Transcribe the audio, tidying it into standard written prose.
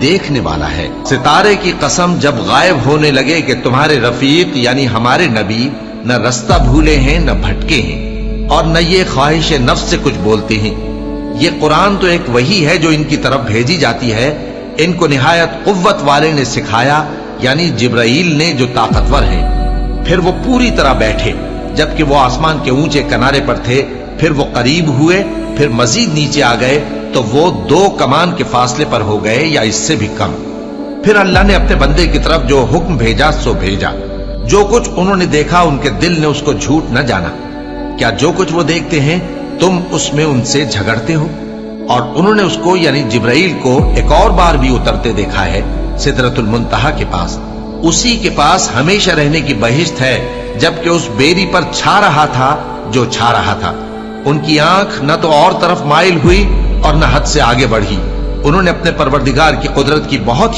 دیکھنے والا ہے۔ ستارے کی قسم جب غائب ہونے لگے کہ تمہارے رفیق یعنی ہمارے نبی نہ رستہ بھولے ہیں نہ بھٹکے ہیں اور نہ یہ خواہش نفس سے کچھ بولتے ہیں۔ یہ قرآن تو ایک وحی ہے جو ان کی طرف بھیجی جاتی ہے، ان کو نہایت قوت والے نے سکھایا یعنی جبرائیل نے جو طاقتور ہے۔ پھر وہ پوری طرح بیٹھے جبکہ وہ آسمان کے اونچے کنارے پر تھے، پھر وہ قریب ہوئے، پھر مزید نیچے آ گئے تو وہ 2 کمان کے فاصلے پر ہو گئے یا اس سے بھی کم۔ پھر اللہ نے اپنے بندے کی طرف جو حکم بھیجا سو بھیجا۔ جو کچھ انہوں نے دیکھا ان کے دل نے اس کو جھوٹ نہ جانا۔ کیا جو کچھ وہ دیکھتے ہیں تم اس میں ان سے جھگڑتے ہو؟ اور انہوں نے اس کو یعنی جبرائیل کو ایک اور بار بھی اترتے دیکھا ہے سدرۃ المنتہا کے پاس۔ اسی کے پاس ہمیشہ رہنے کی بہشت ہے، جبکہ اس بیری پر چھا رہا تھا جو چھا رہا تھا۔ ان کی آنکھ نہ تو اور طرف مائل ہوئی اور نہ حد سے آگے بڑھی۔ انہوں نے اپنے پروردگار کی قدرت کی بہت